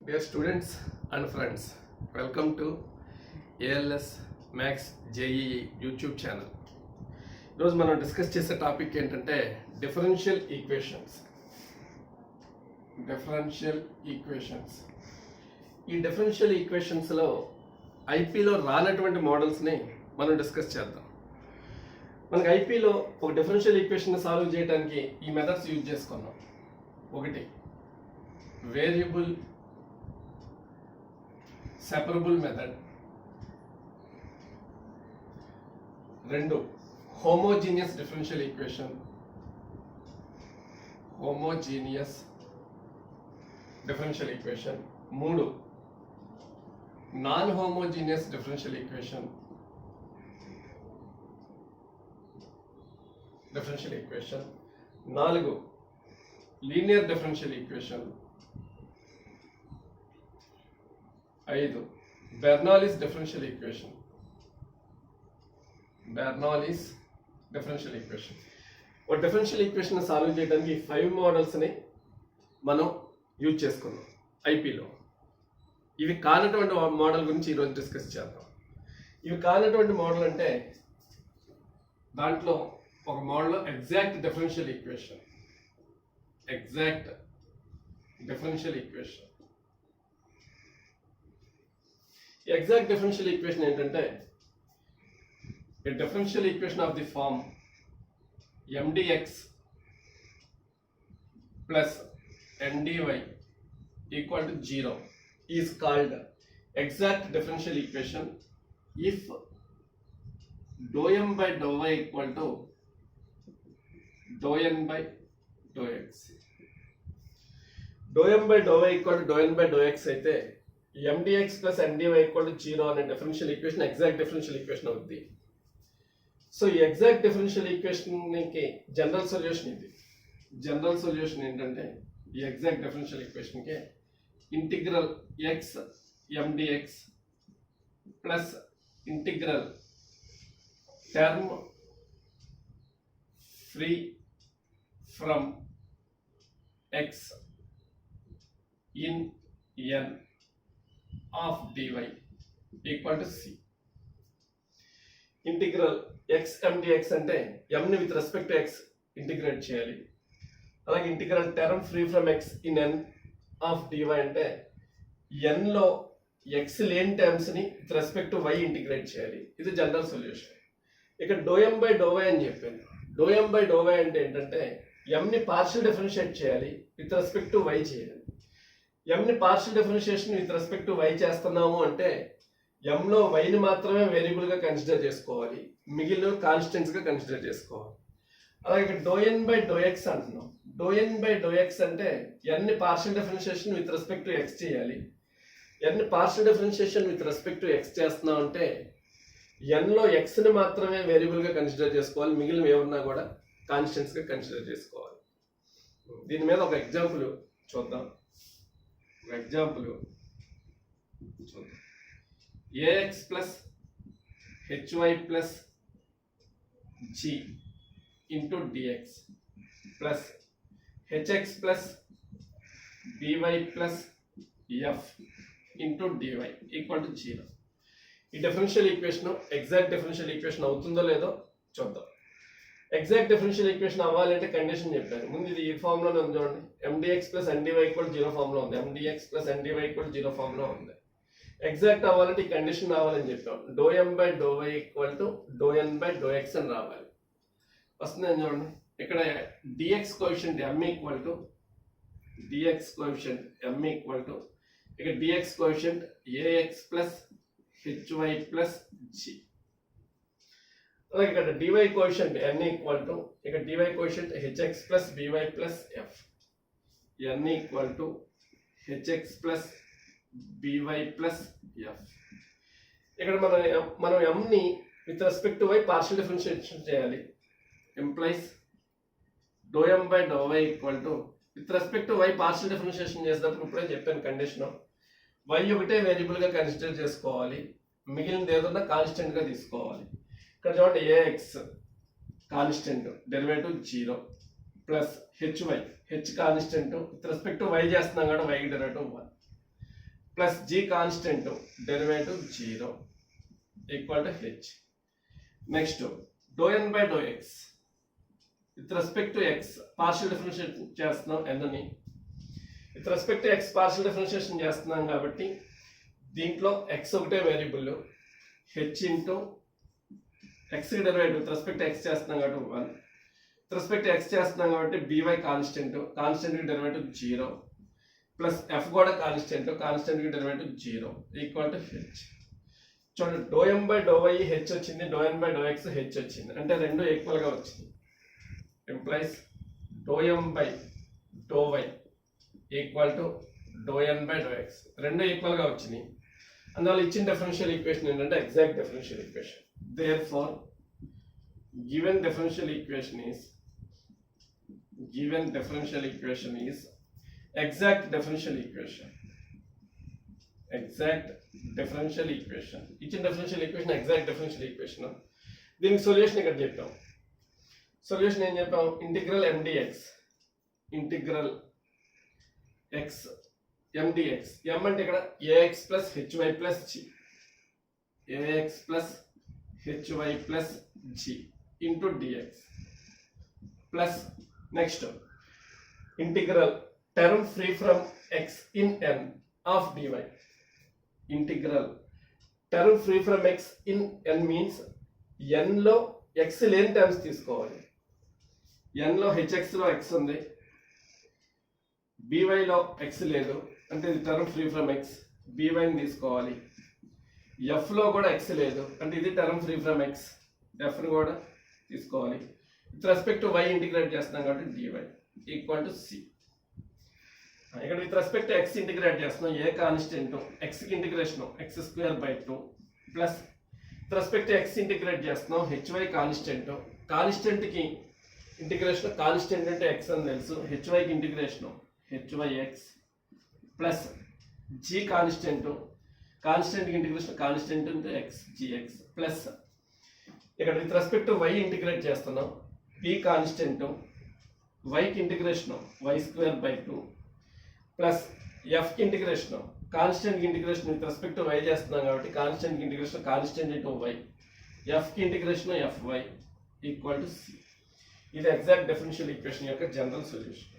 Dear students and friends, welcome to ALS Max JEE YouTube channel. ఈరోజు మనం discuss చేసే topic ఏంటంటే differential equations. ఈ డిఫరెన్షియల్ ఈక్వేషన్స్లో ఐపీలో రానటువంటి మోడల్స్ని మనం డిస్కస్ చేద్దాం. మనకి ఐపీలో ఒక డిఫరెన్షియల్ ఈక్వేషన్ సాల్వ్ చేయడానికి ఈ మెథడ్స్ యూజ్ చేసుకున్నాం. ఒకటి వేరియబుల్ సెపరబుల్ మెథడ్, రెండు హోమోజీనియస్ డిఫరెన్షియల్ ఈక్వేషన్, మూడు నాన్ హోమోజీనియస్ డిఫరెన్షియల్ ఈక్వేషన్, నాలుగు లీనియర్ డిఫరెన్షియల్ ఈక్వేషన్, ఐదు బెర్నౌలీస్ డిఫరెన్షియల్ ఈక్వేషన్. ఒక డిఫరెన్షియల్ ఈక్వేషన్ సాల్వ్ చేయడానికి 5 మోడల్స్ని మనం యూజ్ చేసుకున్నాం ఐపీలో. ఇవి కానటువంటి మోడల్ గురించి ఈరోజు డిస్కస్ చేద్దాం. ఇవి కానటువంటి మోడల్ అంటే దాంట్లో ఒక model exact differential equation. Exact differential equation ఏంటంటే a differential equation of the form mdx plus ndy equal to 0 is called exact differential equation if dou m by dou y equal to dou n by dou x. dou m by dou y equal to dou n by dou x అయితే mdx plus ndy equal to 0 అనే differential equation exact differential equation అవుతుంది. So ఈ exact differential ఈక్వేషన్కి general solution ఏంటంటే ఈ exact differential ఈక్వేషన్కి integral X M D X plus integral term free from X in N of D Y equal to C. ఇంటిగ్రల్ X ఎండిఎక్స్ అంటే ఎంని with respect to X integrate చేయాలి. అలాగే integral term free from X in N of D Y అంటే ఎన్లో X లేని టర్మ్స్ని with respect to Y integrate చేయాలి. ఇది జనరల్ సొల్యూషన్. ఇక do M by do Y అని చెప్పాను. Do M by do Y అంటే ఏంటంటే ఎంని పార్షియల్ డిఫరెన్షియేట్ చేయాలి విత్ రెస్పెక్ట్ టు వై చేయాలి. ఎంని partial differentiation with respect to Y చేస్తున్నాము అంటే ఎంలో వైని మాత్రమే వేరియబుల్గా కన్సిడర్ చేసుకోవాలి, మిగిలిన కాన్స్టెంట్స్గా కన్సిడర్ చేసుకోవాలి. అలాగే ఇక్కడ do N by do X అంటున్నాం. Do N by do X అంటే ఎన్ని partial differentiation with respect to X చేయాలి. ఎన్ని partial differentiation with respect to X చేస్తున్నాం అంటే ఎన్లో ఎక్స్ని మాత్రమే వేరియబుల్గా కన్సిడర్ చేసుకోవాలి, మిగిలిన ఏమన్నా కూడా కాన్స్టెంట్స్గా కన్సిడర్ చేసుకోవాలి. దీని మీద ఒక ఎగ్జాంపుల్ చూద్దాం. ax plus hy plus g into dx plus hx plus by plus f into dy equal to 0. ఈ differential equation exact differential equation అవుతుందో లేదో చూద్దాం. ఎగ్జాక్ట్ డిఫరెన్షియల్ ఈక్వేషన్ అవ్వాలంటే కండిషన్ చెప్పాను ముందు. ఇది ఈ ఫామ్లోనే ఉంది చూడండి. mdx plus ndy equal to 0 ఫామ్లో ఉంది. mdx plus ndy equal to 0 ఫామ్లో ఉంది. ఎగ్జాక్ట్ అవ్వాలంటే ఈ కండిషన్ రావాలని చెప్పాం. Do M by do Y equal to do N by do X అని రావాలి. వస్తుందని చూడండి. ఇక్కడ D X coefficient M equal to ఇక్కడ D X coefficient A X plus H Y plus G. అలాగే ఇక్కడ D Y coefficient N equal to ఇక్కడ D Y coefficient H X plus B Y plus F. N equal to H X plus by plus f. ఇక్కడ మనం mని with respect to y partial differentiation చేయాలి. Implies do m by do y equal to with respect to y partial differentiation చేసినప్పుడు ఇప్పుడే చెప్పాను condition. y ఒకటే వేరియబుల్గా consider చేసుకోవాలి, మిగిలినది ఏదన్నా కాన్స్టెంట్గా తీసుకోవాలి. ఇక్కడ చూడండి ax constant derivative 0 plus hy H constant with respect to y చేస్తున్నాం కాబట్టి y derivative 1. Plus G constant derivative 0 equal to H. Next do N by do X with respect to X partial differentiation చేస్తున్నాం ఎన్ని with respect to X partial differentiation చేస్తున్నాం కాబట్టి దీంట్లో X ఒకటే variable H into X derivative with respect X చేస్తున్నాం కాబట్టి 1 with respect X చేస్తున్నాం కాబట్టి by constant derivative 0 plus F కూడా constant derivative 0 equal to H. చూడండి do M by do Y H వచ్చింది, do N by do X H వచ్చింది, అంటే రెండు ఈక్వల్గా వచ్చింది. Implies do M by do Y equal to do N by do X రెండు ఈక్వల్గా వచ్చినాయి. అందువల్ల ఇచ్చిన డిఫరెన్షియల్ ఈక్వేషన్ ఏంటంటే exact differential equation. Therefore given differential equation is exact differential equation. ఇచ్చిన differential equation exact differential equation. దీనికి solution ఇక్కడ చెప్పాం. సొల్యూషన్ ఏం చెప్పాం? Integral M D X, integral X M D X. M అంటే ఇక్కడ A X plus H Y plus G, A X plus H Y plus G into dx plus next integral term free from X in N of D Y. Integral term free from X in N means ఎన్లో X లేని terms తీసుకోవాలి. ఎన్లో హెచ్ఎక్స్లో X ఉంది, బీవైలో X లేదు, అంటే ఇది term free from X, బీవైని తీసుకోవాలి. ఎఫ్లో కూడా ఎక్స్ లేదు, అంటే ఇది టర్మ్ ఫ్రీ ఫ్రమ్ ఎక్స్, ఎఫ్ని కూడా తీసుకోవాలి. With respect to Y integrate చేస్తున్నాం కాబట్టి డివై ఈక్వల్ టు సి. ఇక్కడ with respect to X integrate చేస్తున్నాం, ఏ కాన్స్టెంట్ ఎక్స్కి integration X square by 2 plus with respect to X integrate చేస్తున్నాం హెచ్వై కాన్స్టెంట్కి ఇంటిగ్రేషన్, కాన్స్టెంట్ అంటే ఎక్స్ అని తెలుసు, హెచ్వైకి integration H Y X plus G కాన్స్టెంట్కి integration constant అంటే ఎక్స్ జిఎక్స్ ప్లస్ ఇక్కడ with respect to Y integrate చేస్తున్నాం, పి కాన్స్టెంట్ వైకి integration Y square by 2 plus ఎఫ్కి ఇంటిగ్రేషన్ కాన్స్టెంట్కి integration with respect to Y చేస్తున్నాం కాబట్టి కాన్స్టెంట్కి ఇంటిగ్రేషన్ కాన్స్టెంట్ ఇంటూ వై, ఎఫ్కి integration F Y equal to C. ఇది ఎగ్జాక్ట్ డిఫరెన్షియల్ ఈక్వేషన్ యొక్క జనరల్ సొల్యూషన్.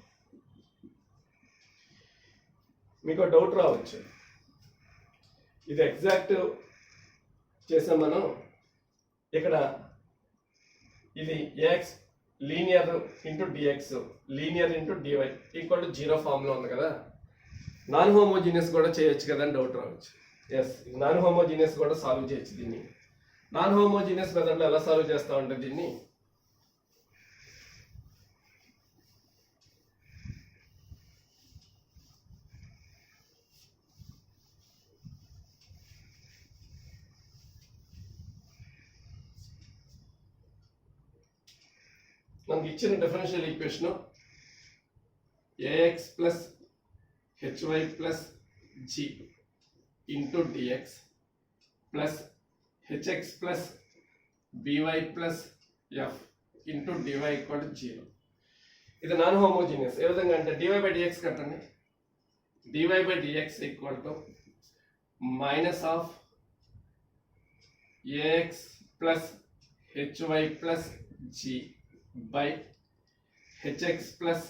మీకు డౌట్ రావచ్చు, ఇది ఎగ్జాక్ట్ చేసాం మనం, ఇక్కడ ఇది A X linear into D X linear into DY equal to 0 ఫామ్లో ఉంది కదా, నాన్ హోమోజీనియస్ కూడా చేయొచ్చు కదా అని డౌట్ రావచ్చు. ఎస్, నాన్ హోమోజీనియస్ కూడా సాల్వ్ చేయొచ్చు. దీన్ని నాన్ హోమోజీనియస్ మెథడ్లో ఎలా సాల్వ్ చేస్తామంటే దీన్ని మనకి ఇచ్చిన differential equation A X plus H Y plus G into dx plus H X plus B Y plus F into DY equal to 0. ఇది నాన్ హోమోజీనియస్. ఏ విధంగా అంటే డివై బై డిఎక్స్ కట్టండి, D Y by D X equal to minus of A X plus H Y plus G by hx plus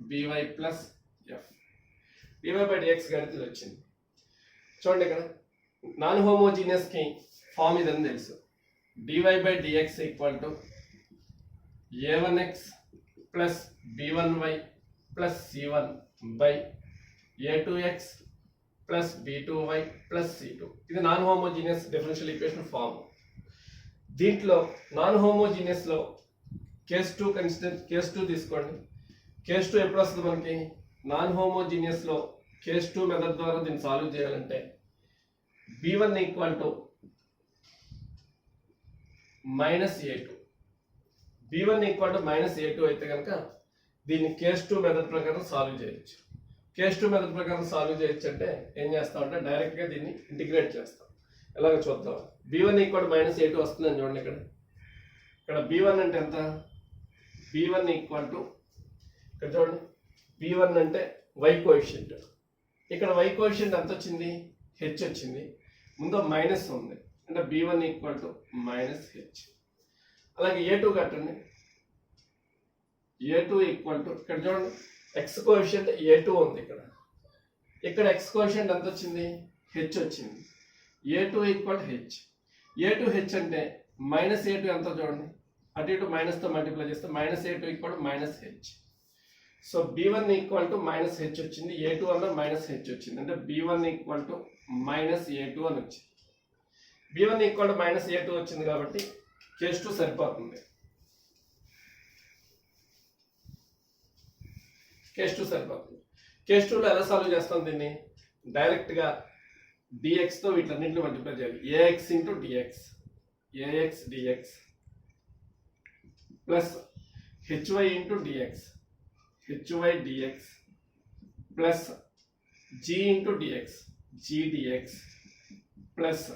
by plus f. dy by dx గణితం వచ్చింది. చూడండి ఇక్కడ non homogeneous కి ఫామ్ ఇదని తెలుసు, dy by dx equal to a1x plus b1y plus c1 by a2x plus b2y plus c2. ఇది non homogeneous differential equation form. దీంట్లో non హోమోజీనియస్లో కేస్ 2 కన్సిడర్, కేస్ 2 తీసుకోండి. కేస్ 2 ఎప్పుడు వస్తుంది మనకి? నాన్ హోమోజీనియస్లో కేస్ 2 మెథడ్ ద్వారా దీన్ని సాల్వ్ చేయాలంటే b1 equal to -a2, b1 equal to -a2 అయితే కనుక దీన్ని కేస్ 2 మెథడ్ ప్రకారం సాల్వ్ చేయొచ్చు. కేస్ 2 మెథడ్ ప్రకారం సాల్వ్ చేయొచ్చు అంటే ఏం చేస్తామంటే డైరెక్ట్గా దీన్ని ఇంటిగ్రేట్ చేస్తాం. ఎలాగో చూద్దాం. b1 ఈక్వల్ టు -a2 వస్తుందని చూడండి. ఇక్కడ b1 అంటే ఎంత? b1 ఈక్వల్ టు ఇక్కడ చూడండి, b1 అంటే y కోఎఫిషియంట్, ఇక్కడ y కోఎఫిషియంట్ ఎంత వచ్చింది, h వచ్చింది, ముందు మైనస్ ఉంది అంటే b1 equal to minus H. అలాగే a2 కట్టండి, a2 ఈక్వల్ టు ఇక్కడ చూడండి x కోఎఫిషియంట్ a2 ఉంది, ఇక్కడ x కోఎఫిషియంట్ ఎంత వచ్చింది, h వచ్చింది, a2 equal H. a2 H అంటే మైనస్ a2 ఎంత చూడండి, అటు ఇటు మైనస్తో మల్టిప్లై చేస్తే minus a2 equal minus H. So b1 equal to minus H వచ్చింది, a2 అన్న మైనస్ హెచ్ వచ్చింది అంటే b1 equal to minus a2 అని వచ్చింది. b1 equal to minus a2 వచ్చింది కాబట్టి కేస్ 2 సరిపోతుంది. కేస్ 2 సరిపోతుంది. కేస్ 2లో ఎలా సాల్వ్ చేస్తాం దీన్ని, డైరెక్ట్గా dx తో వీటన్నింటిని మల్టిప్లై చేయాలి. ax into dx, ax dx plus hy into dx, hy dx plus g into dx, g dx plus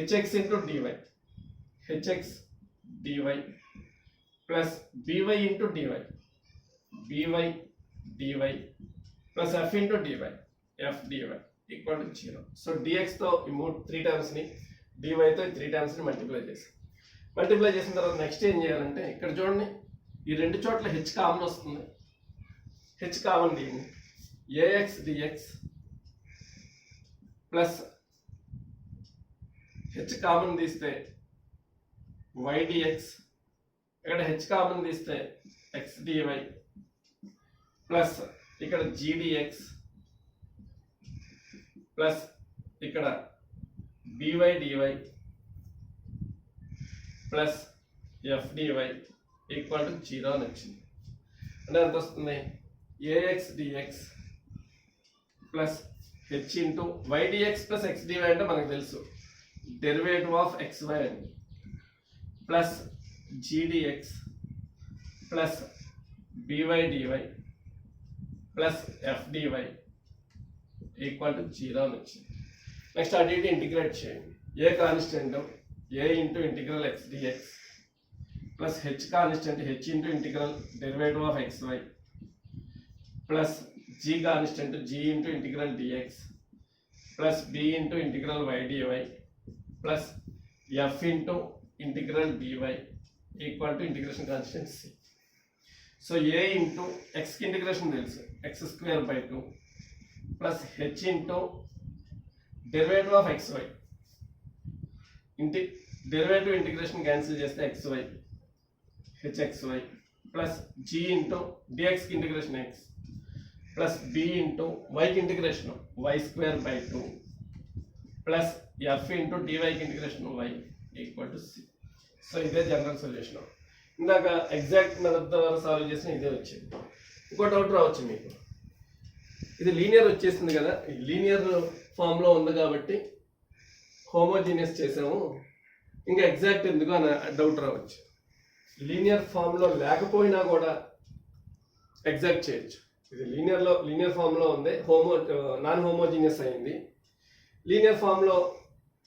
hx into dy, hx dy plus by into dy, by dy plus f into dy, f dy equal to 0. So dx తో ఈ 3 టర్మ్స్ని, dy తో 3 టర్మ్స్ని multiply చేసి తర్వాత next ఏం చేయాలంటే ఇక్కడ చూడండి ఈ రెండు చోట్ల h కామన్ వస్తుంది, h కామన్ దీన్ని ax dx plus h common తీస్తే y dx, ఇక్కడ h కామన్ తీస్తే x dy ప్లస్ ఇక్కడ g dx ప్లస్ ఇక్కడ by dy plus f dy equal to 0 అని వచ్చింది. అంటే ఎంత వస్తుంది, ax dx plus h into y dx plus x dy అంటే మనకు తెలుసు డెరివేటివ్ ఆఫ్ xy అండి, plus g dx plus by dy plus f dy equal to 0 అని వచ్చింది. నెక్స్ట్ అటు ఇటు ఇంటిగ్రేట్ చేయండి, a constant a into integral x dx plus h constant h into integral derivative of xy plus g constant g into integral dx plus b into integral y dy plus f into integral dy equal to integration constant c. So a into x కి integration తెలుసు x²/2 plus h into derivative of xy, derivative integration cancel చేస్తే xy hxy plus g into dx కి integration x plus b into y కి integration y²/2 plus f into dy కి integration y equal to c. So ఇదే general solution. ఇందాక exact method ద్వారా solve చేసిన ఇదే వచ్చింది. ఇంకో డౌట్ రావచ్చు మీకు, ఇది లీనియర్ వచ్చేసింది కదా, లీనియర్ ఫామ్లో ఉంది కాబట్టి హోమోజీనియస్ చేసాము, ఇంకా ఎగ్జాక్ట్ ఎందుకు అని డౌట్ రావచ్చు. లీనియర్ ఫామ్లో లేకపోయినా కూడా ఎగ్జాక్ట్ చేయొచ్చు. ఇది లీనియర్ ఫామ్లో ఉంది, నాన్ హోమోజీనియస్ అయింది. లీనియర్ ఫామ్లో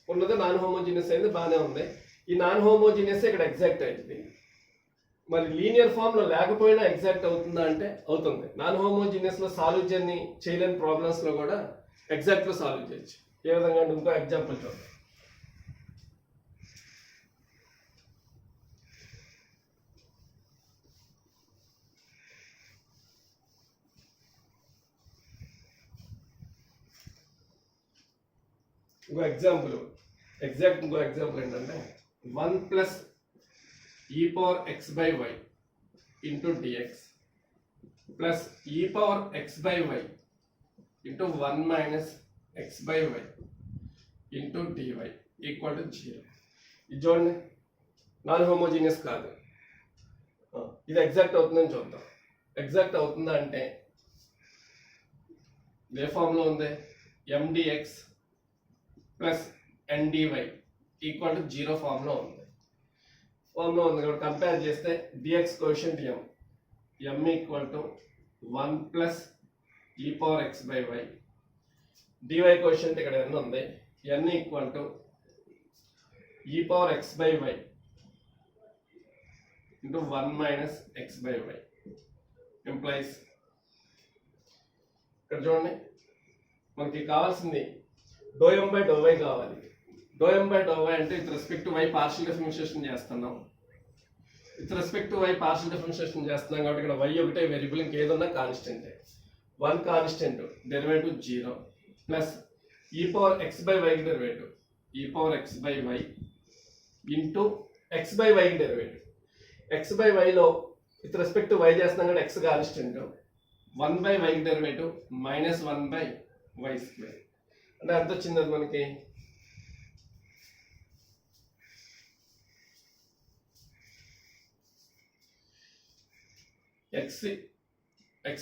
ఉన్నది నాన్ హోమోజీనియస్ అయింది, బాగానే ఉంది. ఈ నాన్ హోమోజీనియస్ ఇక్కడ ఎగ్జాక్ట్ అయింది. మరి లీనియర్ ఫామ్లో లేకపోయినా ఎగ్జాక్ట్ అవుతుందా అంటే అవుతుంది. నాన్ హోమోజీనియస్లో సాల్వ్ చేయలేని ప్రాబ్లమ్స్లో కూడా ఎగ్జాక్ట్గా సాల్వ్ చేయొచ్చు. ఏ విధంగా అంటే ఇంకో ఎగ్జాంపుల్ చూద్దాం. ఇంకో ఎగ్జాంపుల్ ఏంటంటే 1 plus e power x by why into dx plus e power x by why into 1 minus x by why into DY equal to 0. ఇది చూడండి నాన్ హోమోజీనియస్ కాదు, ఇది ఎగ్జాక్ట్ అవుతుందని చూద్దాం. ఎగ్జాక్ట్ అవుతుందా అంటే ఏ ఫామ్లో ఉంది, mdx ప్లస్ ndy ఈక్వల్ టు 0 ఫామ్లో ఉంది కాబట్టి కంపేర్ చేస్తే dx coefficient m equal to 1 plus e power x by Y, dy coefficient ఇక్కడ n ఉంది, n equal to e power x by why into 1 minus x by Y implies ఇక్కడ చూడండి మనకి కావాల్సింది ∂m/∂y కావాలి. ∂m/∂y అంటే with respect to y partial differentiation చేస్తున్నాం. With respect to y partial differentiation చేస్తున్నాం కాబట్టి ఇక్కడ y ఒకటే వేరియబుల్, ఇంకేదన్నా కాన్స్టెంటే. 1 కాన్స్టెంట్, డెరివేటివ్ 0 ప్లస్ e⁻x/y కి డెరివేటివ్ e⁻x/y ఇంటూ x/y కి డెరివేటివ్. x/y లో విత్ రెస్పెక్ట్ టు y చేస్తున్నాం కాబట్టి x కాన్స్టెంట్, 1/y కి డెరివేటివ్ -1/y². అంటే ఎంత వచ్చింది అది మనకి x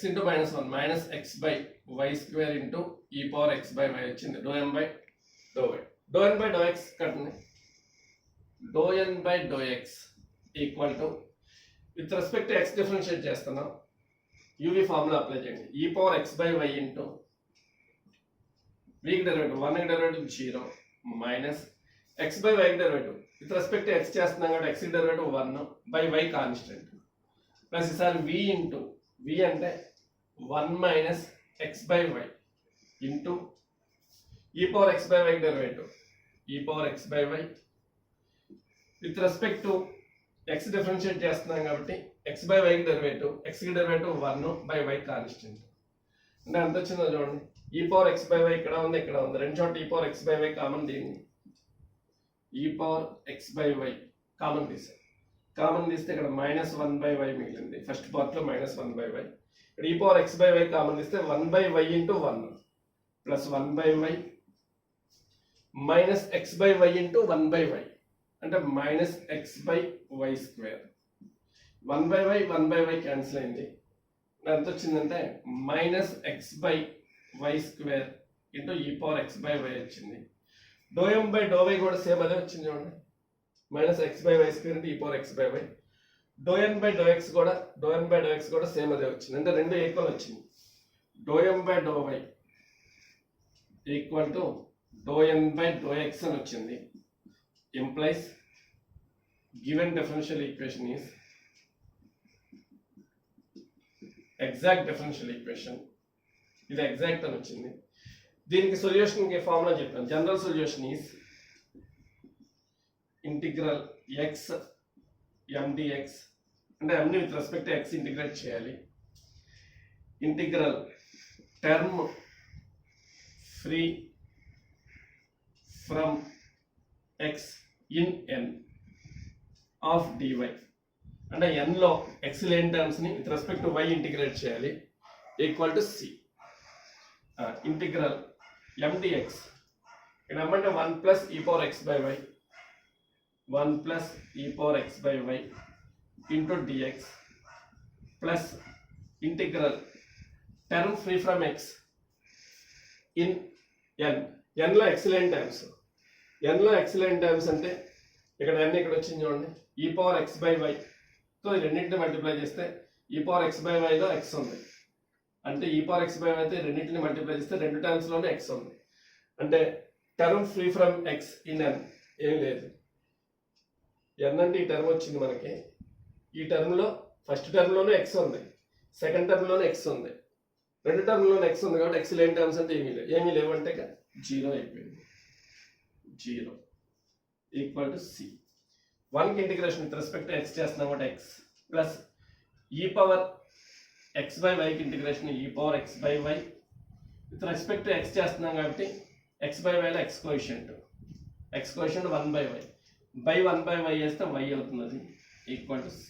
into -1 -x/y² into e⁻x/y వచ్చింది. ∂m/∂y ∂n/∂x కట్టండి. ∂n/∂x equal to with respect to x differentiate చేస్తున్నాం, uv ఫార్ములా అప్లై చేయండి. e⁻x/y ఇంటూ v కి డెరివేటివ్ 1 కి డెరివేటివ్ 0 మైనస్ x/y కి derivative with respect to x చేస్తున్నాం కాబట్టి x కి డెరివేటివ్ 1/y కాన్స్టెంట్ ప్లస్ ఈసారి v ఇంటూ v అంటే 1 - x/y ఇంటూ e⁻x/y కి derivative e⁻x/y with respect to x differentiate చేస్తున్నాం కాబట్టి x/y కి డెరివేటివ్ x కి డెరివేటివ్ 1/y కాన్స్టెంట్. అంటే ఎంత వచ్చిందో చూడండి. e⁻x/y ఇక్కడ ఉంది, ఇక్కడ ఉంది, రెండు చోట్ల e⁻x/y కామన్, దీన్ని e⁻x/y కామన్ తీసాం. కామన్ తీస్తే ఇక్కడ -1/y మిగిలింది. ఫస్ట్ పార్ట్ లో -1/y. ఇక్కడ e⁻x/y కామన్ తీస్తే 1/y into 1 plus 1/y minus x/y into 1/y అంటే -x/y². 1/y క్యాన్సిల్ అయింది. ఎంత వచ్చిందంటే -x/y² ఇంటూ e⁻x/y వచ్చింది. ∂m/∂y కూడా సేమ్ అదే వచ్చింది చూడండి, -x/y² ఇంటూ e⁻x/y. ∂n/∂x కూడా సేమ్ అదే వచ్చింది, అంటే రెండు ఈక్వల్ వచ్చింది. ∂m/∂y ఈక్వల్ టు ∂n/∂x అని వచ్చింది. implies given differential equation is exact differential equation. ఇది ఎగ్జాక్ట్ అని వచ్చింది. దీనికి సొల్యూషన్ కి ఫార్ములా చెప్పాను. General solution is integral x m dx, అంటే m ని with respect to x integrate చేయాలి. Integral term free from x in n of dy, అంటే n లో x లేని టర్మ్స్ ని with respect to y integrate చేయాలి. Equal to c integral m dx. ఇక్కడ ఏమంటే 1 plus e⁻x/y 1 plus e⁻x/y into dx plus integral term free from x in n. n లో x లేని terms, n లో x లేని terms అంటే ఇక్కడ n ఇక్కడ వచ్చింది చూడండి. e⁻x/y తో రెండింటిని మల్టిప్లై చేస్తే e⁻x/y లో x ఉంది, అంటే e⁻x/y అయితే రెండింటిని మల్టిప్లై చేస్తే రెండు టర్మ్స్ లోనే x ఉంది. అంటే term free from x in n ఏం లేదు. n అంటే ఈ టర్మ్ వచ్చింది మనకి. ఈ టర్మ్ లో ఫస్ట్ టర్మ్ లోనే x ఉంది, సెకండ్ టర్మ్ లోనే x ఉంది, రెండు టర్మ్ లోనే x ఉంది కాబట్టి x లేని టర్మ్స్ అంటే ఏమీ లేవు అంటే 0 అయిపోయింది. 0 ఈక్వల్ టు c. 1 కి integration with respect to x చేస్తున్నాం కాబట్టి x ప్లస్ e⁻x/y కి integration e⁻x/y with respect to x చేస్తున్నాం కాబట్టి x/y లో x coefficient 1/y by 1/y చేస్తే y అవుతుంది. Equal to c.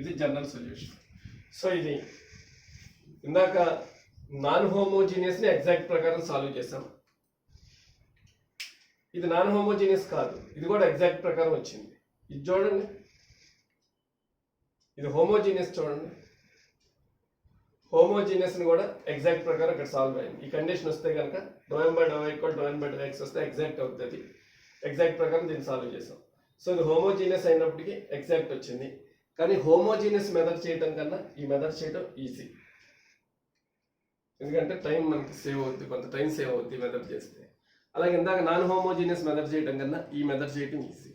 ఇది జనరల్ సొల్యూషన్. సో ఇది ఇందాక నాన్ హోమోజీనియస్ ని ఎగ్జాక్ట్ ప్రకారం సాల్వ్ చేసాం. ఇది నాన్ హోమోజీనియస్ కాదు, ఇది కూడా ఎగ్జాక్ట్ ప్రకారం వచ్చింది. ఇది చూడండి, ఇది హోమోజీనియస్ చూడండి. హోమోజీనియస్ ని కూడా ఎగ్జాక్ట్ ప్రకారం ఇక్కడ సాల్వ్ అయింది. ఈ కండిషన్ వస్తే కనుక ∂m/∂y ∂n/∂x వస్తే ఎగ్జాక్ట్ అవుతుంది. ఎగ్జాక్ట్ ప్రకారం దీన్ని సాల్వ్ చేసాం. సో ఇది హోమోజీనియస్ అయినప్పటికీ ఎగ్జాక్ట్ వచ్చింది. కానీ హోమోజీనియస్ మెథడ్ చేయడం కన్నా ఈ మెథడ్ చేయడం ఈజీ, ఎందుకంటే టైం మనకి సేవ్ అవుద్ది, కొంత టైం సేవ్ అవుద్ది మెథడ్ చేస్తే. అలాగే ఇందాక నాన్ హోమోజీనియస్ మెథడ్ చేయడం కన్నా ఈ మెథడ్ చేయడం ఈజీ.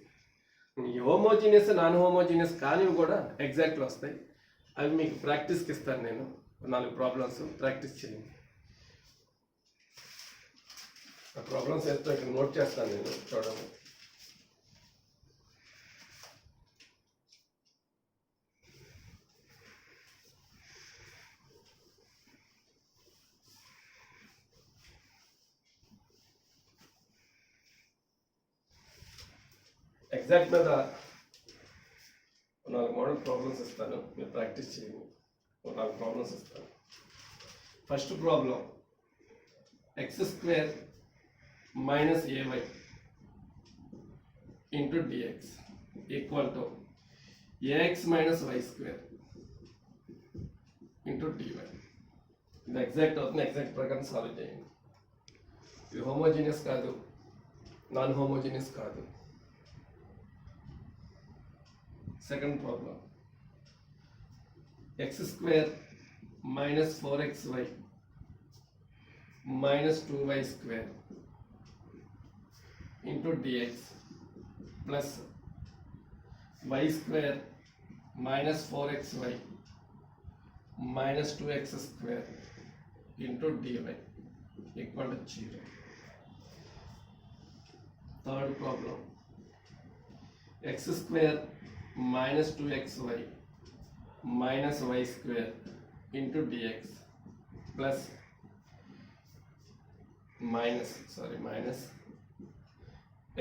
ఈ హోమోజీనియస్ నాన్ హోమోజీనియస్ కానివి కూడా ఎగ్జాక్ట్లు వస్తాయి. అవి మీకు ప్రాక్టీస్కి ఇస్తాను నేను. 4 ప్రాబ్లమ్స్ ప్రాక్టీస్ చేయండి. ప్రాబ్లమ్స్ అయితే ఇక్కడ నోట్ చేస్తాను నేను, చూడండి. ఎగ్జాక్ట్ మీద 4 మోడల్ ప్రాబ్లమ్స్ ఇస్తాను, మీరు ప్రాక్టీస్ చేయండి. 4 ప్రాబ్లమ్స్ ఇస్తాను. First problem x² minus ay into dx equal to ax minus y² into dy. ఇది ఎగ్జాక్ట్ అవుతుంది, ఎగ్జాక్ట్ ప్రకారం సాల్వ్ చేయండి. ఇది హోమోజీనియస్ కాదు, నాన్ హోమోజీనియస్ కాదు. Second problem x² minus 4xy minus 2y² into dx plus y² minus 4xy minus 2x² into dy equal to 0. Third problem, x² minus 2xy minus y² into dx plus minus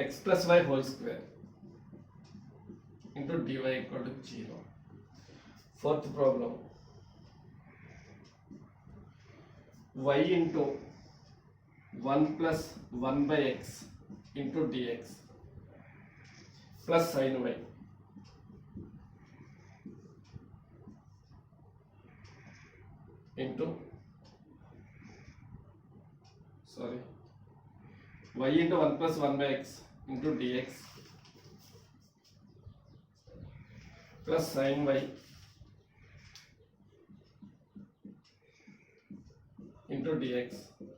x plus y whole square into dy equal to 0. Fourth problem, y into 1 plus 1 by x into dx plus sin y into y into 1 plus 1 by x into dx plus sin y into dx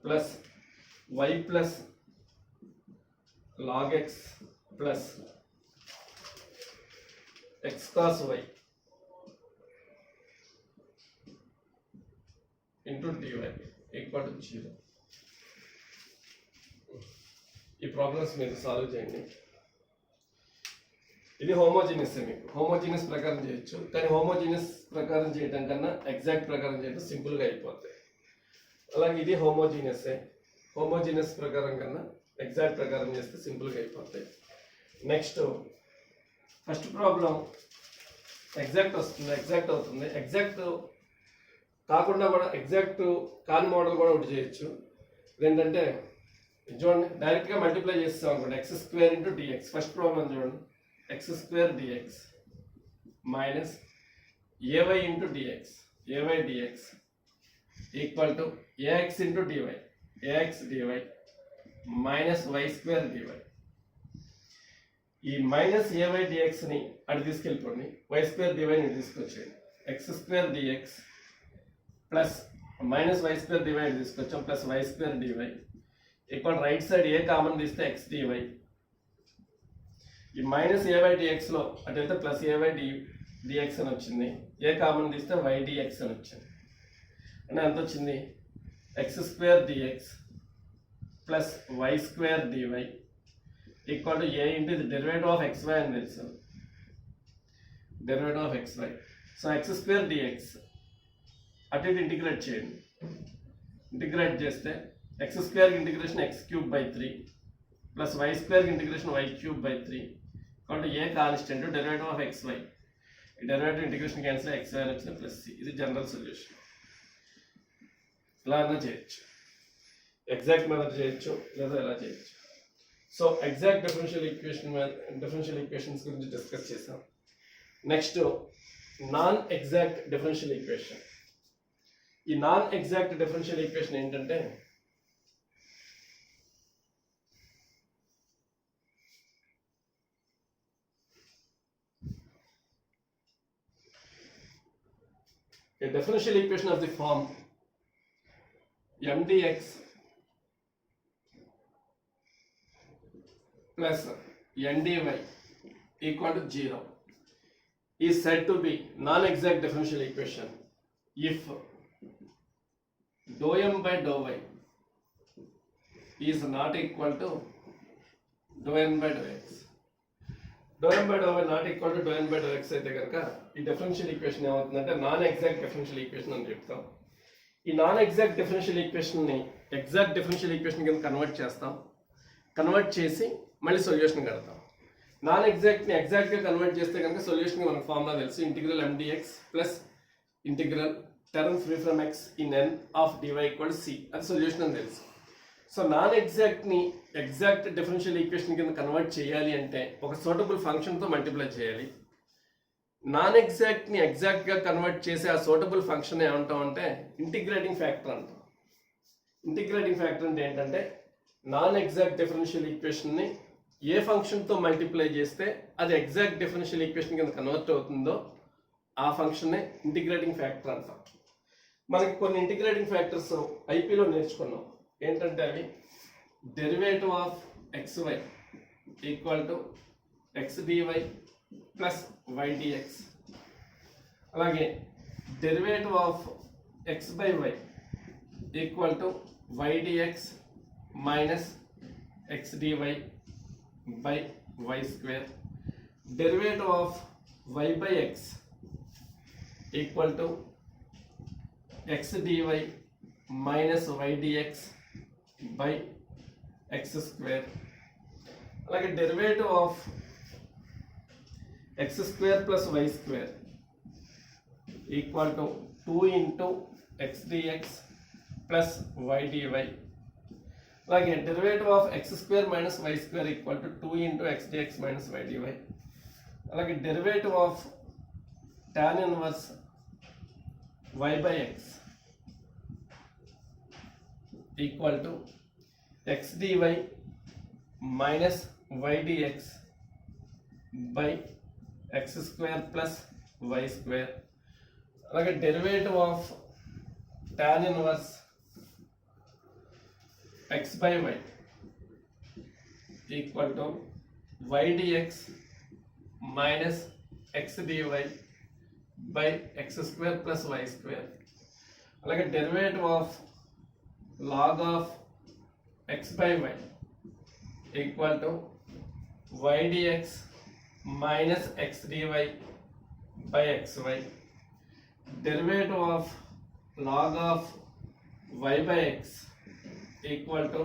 plus y plus log x plus x cos y into dy equal to 0. ఈ problems మీరు solve చేయండి. ఇది homogeneous, మీకు homogeneous ప్రకారం చేయొచ్చు, కానీ homogeneous ప్రకారం చేయడం కన్నా ఎగ్జాక్ట్ ప్రకారం చేయడం సింపుల్గా అయిపోతాయి. అలాగే ఇది హోమోజీనియస్ ప్రకారం కన్నా ఎగ్జాక్ట్ ప్రకారం చేస్తే సింపుల్గా అయిపోతాయి. నెక్స్ట్ ఫస్ట్ ప్రాబ్లం ఎగ్జాక్ట్ వస్తుంది, ఎగ్జాక్ట్ అవుతుంది. ఎగ్జాక్ట్ కాకుండా కూడా ఎగ్జాక్ట్ కాని మోడల్ కూడా ఒకటి చేయొచ్చు. ఏంటంటే చూడండి, డైరెక్ట్గా మల్టిప్లై చేస్తాం అనుకోండి, x² into dx. First problem చూడండి, x² dx minus ay into dx equal to ax into dy minus y² dy. ఈ మైనస్ ay dxని అటు తీసుకెళ్ళిపోండి, y² dyని తీసుకొచ్చేయండి. x² dx plus minus y² dy తీసుకొచ్చాం, plus y² dy equal right side a common తీస్తే x dy. ఈ minus ay dx లో అటు వెళ్తే plus ay dx అని వచ్చింది, ఏ కామన్ తీస్తే y dx అని వచ్చింది. అంటే ఎంత వచ్చింది, x² dx plus y² dy equal to A into the derivative of xy అని తెలుసు, derivative of xy. So x² dx అటు ఇటు ఇంటిగ్రేట్ చేయండి. ఇంటిగ్రేట్ చేస్తే x² integration x³/3 plus y² integration y³/3 కాబట్టి a constant derivative of xy. ఈ derivative integration cancel xy అని వచ్చిన ప్లస్ c. ఇది జనరల్ సొల్యూషన్. ఇలా అన్నా చేయొచ్చు, ఎగ్జాక్ట్ మెథడ్ చేయొచ్చు, లేదా ఎలా చేయొచ్చు. సో ఎగ్జాక్ట్ డిఫరెన్షియల్ ఈక్వేషన్స్ గురించి డిస్కస్ చేసాం. Next non exact differential equation. ఈ నాన్ ఎగ్జాక్ట్ డిఫరెన్షియల్ ఈక్వేషన్ ఏంటంటే a differential equation of the form m dx plus n dy equal to 0 is said to be non-exact differential equation if dou m by dou y is not equal to do N by do x. డో N by do y not equal to do N by do x అయితే కనుక ఈ differential equation ఏమవుతుందంటే non exact differential equation అని చెప్తాం. ఈ non exact differential ఈక్వేషన్ని exact differential equation కింద కన్వర్ట్ చేస్తాం. కన్వర్ట్ చేసి మళ్ళీ సొల్యూషన్ కడతాం. నాన్ ఎగ్జాక్ట్ని ఎగ్జాక్ట్గా కన్వర్ట్ చేస్తే కనుక సొల్యూషన్కి మనకు ఫార్ములా తెలుసు, integral MdX plus integral term free from X in n of dy equal c, అది సొల్యూషన్ అని తెలుసు. సో నాన్ ఎగ్జాక్ట్ని ఎగ్జాక్ట్ డిఫరెన్షియల్ ఈక్వేషన్ కింద కన్వర్ట్ చేయాలి అంటే ఒక సూటబుల్ ఫంక్షన్తో మల్టిప్లై చేయాలి. నాన్ ఎగ్జాక్ట్ని ఎగ్జాక్ట్గా కన్వర్ట్ చేసే ఆ సూటబుల్ ఫంక్షన్ ఏమంటాం అంటే ఇంటిగ్రేటింగ్ ఫ్యాక్టర్ అంటాం. ఇంటిగ్రేటింగ్ ఫ్యాక్టర్ అంటే ఏంటంటే నాన్ ఎగ్జాక్ట్ డిఫరెన్షియల్ ఈక్వేషన్ని ఏ ఫంక్షన్తో మల్టిప్లై చేస్తే అది ఎగ్జాక్ట్ డిఫరెన్షియల్ ఈక్వేషన్ కింద కన్వర్ట్ అవుతుందో ఆ ఫంక్షన్నే ఇంటిగ్రేటింగ్ ఫ్యాక్టర్ అంటాం. మనకి కొన్ని ఇంటిగ్రేటింగ్ ఫ్యాక్టర్స్ ఐపీలో నేర్చుకున్నాం. ఏంటంటే అవి derivative of xy equal to xdy plus ydx, అలాగే derivative of x by y equal to ydx minus xdy by y square, derivative of y by x equal to x dy minus y dx by x square, అలాగే derivative of x square plus y square equal to 2 into x dx plus y dy, అలాగే derivative of x square minus y square equal to 2 into x dx minus y dy, అలాగే derivative of tan inverse y by x equal to x dy minus y dx by x square plus y square, అలాగే derivative of tan inverse x by y equal to y dx minus x dy by x square plus y square, అలాగే derivative of log of x by y equal to y dx minus x dy by xy, derivative of log of y by x equal to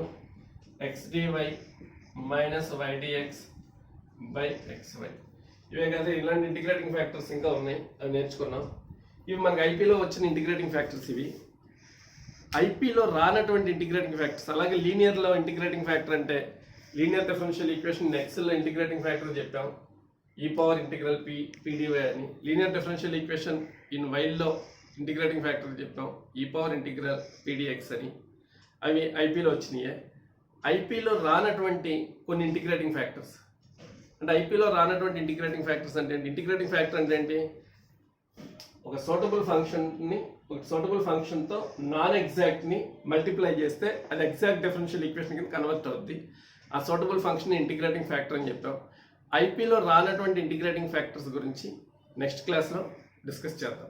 x dy minus y dx by xy. ఇవే కదా, ఇలాంటి integrating factors ఇంకా ఉన్నాయి, అవి నేర్చుకున్నాం. ఇవి మనకి ఐపీలో వచ్చిన ఇంటిగ్రేటింగ్ ఫ్యాక్టర్స్. ఇవి ఐపీలో రానటువంటి ఇంటిగ్రేటింగ్ ఫ్యాక్టర్స్. అలాగే లీనియర్లో ఇంటిగ్రేటింగ్ ఫ్యాక్టర్ అంటే లీనియర్ డిఫరెన్షియల్ ఈక్వేషన్ ఎక్స్లో ఇంటిగ్రేటింగ్ ఫ్యాక్టర్ చెప్పాం, ఈ పవర్ ఇంటిగ్రల్ పీడీవై అని. లీనియర్ డిఫరెన్షియల్ ఈక్వేషన్ ఇన్ వైల్లో ఇంటిగ్రేటింగ్ ఫ్యాక్టర్ చెప్పాం, ఈ పవర్ ఇంటిగ్రల్ పీడిఎక్స్ అని. అవి ఐపీలో వచ్చినాయి. ఐపీలో రానటువంటి కొన్ని ఇంటిగ్రేటింగ్ ఫ్యాక్టర్స్ అంటే ఐపీలో రానటువంటి ఇంటిగ్రేటింగ్ ఫ్యాక్టర్స్ అంటే ఏంటి? ఇంటిగ్రేటింగ్ ఫ్యాక్టర్ అంటే ఏంటి? ఒక సూటబుల్ ఫంక్షన్తో నాన్ ఎగ్జాక్ట్ని మల్టిప్లై చేస్తే అది ఎగ్జాక్ట్ డిఫరెన్షియల్ ఈక్వేషన్ కింద కన్వర్ట్ అవుద్ది. ఆ సూటబుల్ ఫంక్షన్ ఇంటిగ్రేటింగ్ ఫ్యాక్టర్ అని చెప్పాం. ఐపీలో రానటువంటి ఇంటిగ్రేటింగ్ ఫ్యాక్టర్స్ గురించి నెక్స్ట్ క్లాస్లో డిస్కస్ చేద్దాం.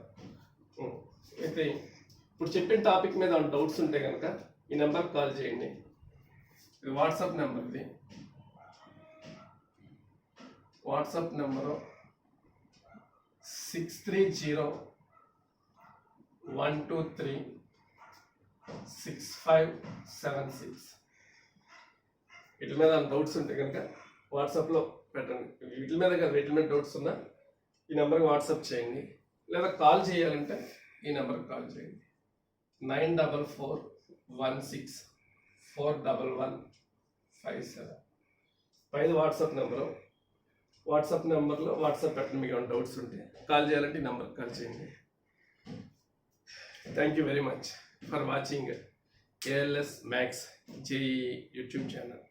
అయితే ఇప్పుడు చెప్పిన టాపిక్ మీద డౌట్స్ ఉంటే కనుక ఈ నెంబర్కి కాల్ చేయండి. ఇది వాట్సాప్ నెంబర్. ఇది వాట్సాప్ నెంబరు 6301236576. వీటి మీద డౌట్స్ ఉంటే కనుక వాట్సాప్లో పెట్టండి. వీటి మీద కాదు, వీటి మీద డౌట్స్ ఉన్నా ఈ నెంబర్కి వాట్సాప్ చేయండి, లేదా కాల్ చేయాలంటే ఈ నెంబర్కి కాల్ చేయండి. 9441641157. పైన వాట్సాప్ నెంబరు. వాట్సాప్ నెంబర్లో వాట్సాప్ పెట్టండి. మీకు ఏమైనా డౌట్స్ ఉంటే కాల్ చేయాలంటే ఈ నెంబర్కి కాల్ చేయండి. Thank you very much for watching ALS Max JEE YouTube channel.